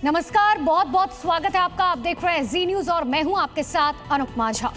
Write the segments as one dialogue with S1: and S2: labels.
S1: नमस्कार, बहुत बहुत स्वागत है आपका। आप देख रहे हैं जी न्यूज और मैं हूं आपके साथ अनुपमा झा।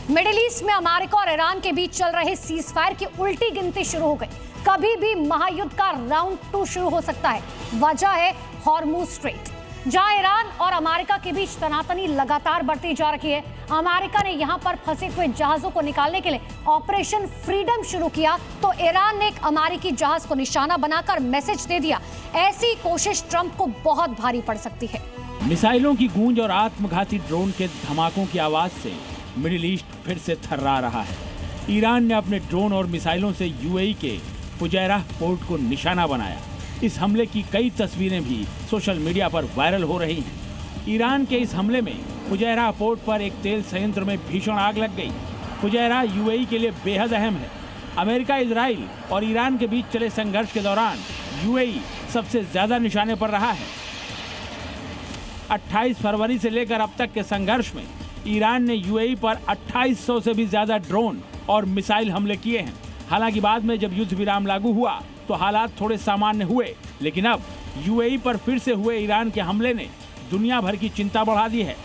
S1: मिडिल ईस्ट में अमेरिका और ईरान के बीच चल रहे सीज फायर की उल्टी गिनती शुरू हो गई। कभी भी महायुद्ध का राउंड 2 शुरू हो सकता है। वजह है हॉर्मुज स्ट्रेट, जहां ईरान और अमेरिका के बीच तनातनी लगातार बढ़ती जा रही है। अमेरिका ने यहां पर फंसे हुए जहाजों को निकालने के लिए ऑपरेशन फ्रीडम शुरू किया, तो ईरान ने एक अमेरिकी जहाज को निशाना बनाकर मैसेज दे दिया। ऐसी कोशिश ट्रंप को बहुत भारी पड़ सकती है।
S2: मिसाइलों की गूंज और आत्मघाती ड्रोन के धमाकों की आवाज से मिडिल ईस्ट फिर से थर्रा रहा है। ईरान ने अपने ड्रोन और मिसाइलों से यूएई के फुजैरह पोर्ट को निशाना बनाया। इस हमले की कई तस्वीरें भी सोशल मीडिया पर वायरल हो रही हैं। ईरान के इस हमले में फुजैरह पोर्ट पर एक तेल संयंत्र में भीषण आग लग गई। फुजैरह यूएई के लिए बेहद अहम है। अमेरिका, इजराइल और ईरान के बीच चले संघर्ष के दौरान यूएई सबसे ज्यादा निशाने पर रहा है। 28 फरवरी से लेकर अब तक के संघर्ष में ईरान ने यूएई पर 2800 से भी ज्यादा ड्रोन और मिसाइल हमले किए हैं। हालांकि बाद में जब युद्ध विराम लागू हुआ तो हालात थोड़े सामान्य हुए, लेकिन अब यूएई पर फिर से हुए ईरान के हमले ने दुनिया भर की चिंता बढ़ा दी है।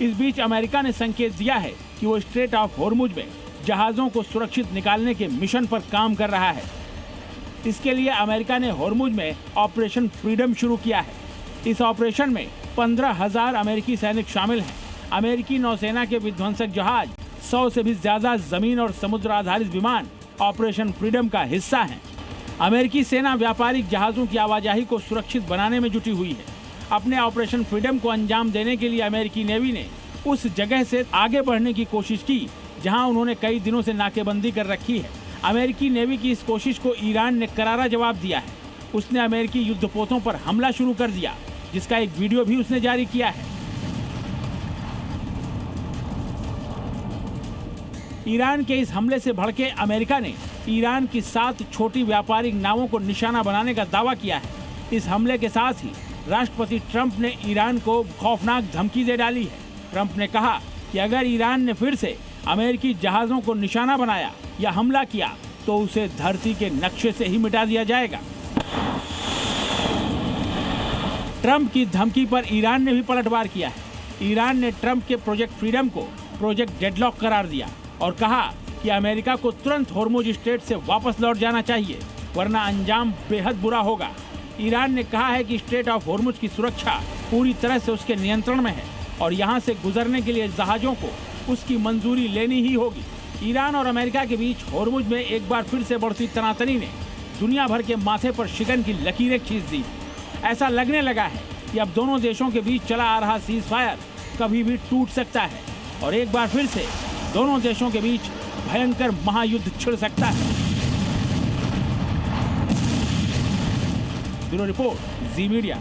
S2: इस बीच अमेरिका ने संकेत दिया है कि वो स्ट्रेट ऑफ हॉर्मुज में जहाजों को सुरक्षित निकालने के मिशन पर काम कर रहा है। इसके लिए अमेरिका ने हॉर्मुज में ऑपरेशन फ्रीडम शुरू किया है। इस ऑपरेशन में 15,000 अमेरिकी सैनिक शामिल हैं। अमेरिकी नौसेना के विध्वंसक जहाज, 100 से भी ज्यादा जमीन और समुद्र आधारित विमान ऑपरेशन फ्रीडम का हिस्सा हैं। अमेरिकी सेना व्यापारिक जहाजों की आवाजाही को सुरक्षित बनाने में जुटी हुई है। अपने ऑपरेशन फ्रीडम को अंजाम देने के लिए अमेरिकी नेवी ने उस जगह से आगे बढ़ने की कोशिश की जहां उन्होंने कई दिनों से नाकेबंदी कर रखी है। अमेरिकी नेवी की इस कोशिश को ईरान ने करारा जवाब दिया है। उसने अमेरिकी युद्धपोतों पर हमला शुरू कर दिया, जिसका एक वीडियो भी उसने जारी किया है। ईरान के इस हमले से भड़के अमेरिका ने ईरान की 7 छोटी व्यापारिक नावों को निशाना बनाने का दावा किया है। इस हमले के साथ ही राष्ट्रपति ट्रंप ने ईरान को खौफनाक धमकी दे डाली है। ट्रंप ने कहा कि अगर ईरान ने फिर से अमेरिकी जहाजों को निशाना बनाया या हमला किया तो उसे धरती के नक्शे से ही मिटा दिया जाएगा। ट्रंप की धमकी पर ईरान ने भी पलटवार किया है। ईरान ने ट्रंप के प्रोजेक्ट फ्रीडम को प्रोजेक्ट डेडलॉक करार दिया और कहा कि अमेरिका को तुरंत हॉर्मुज स्ट्रेट से वापस लौट जाना चाहिए, वरना अंजाम बेहद बुरा होगा। ईरान ने कहा है कि स्ट्रेट ऑफ हॉर्मुज की सुरक्षा पूरी तरह से उसके नियंत्रण में है और यहां से गुजरने के लिए जहाजों को उसकी मंजूरी लेनी ही होगी। ईरान और अमेरिका के बीच हॉर्मुज में एक बार फिर से बढ़ती तनातनी ने दुनिया भर के माथे पर शिकन की लकीरें खींच दी। ऐसा लगने लगा है कि अब दोनों देशों के बीच चला आ रहा सीज फायर कभी भी टूट सकता है और एक बार फिर से दोनों देशों के बीच भयंकर महायुद्ध छिड़ सकता है। ब्यूरो रिपोर्ट, जी मीडिया।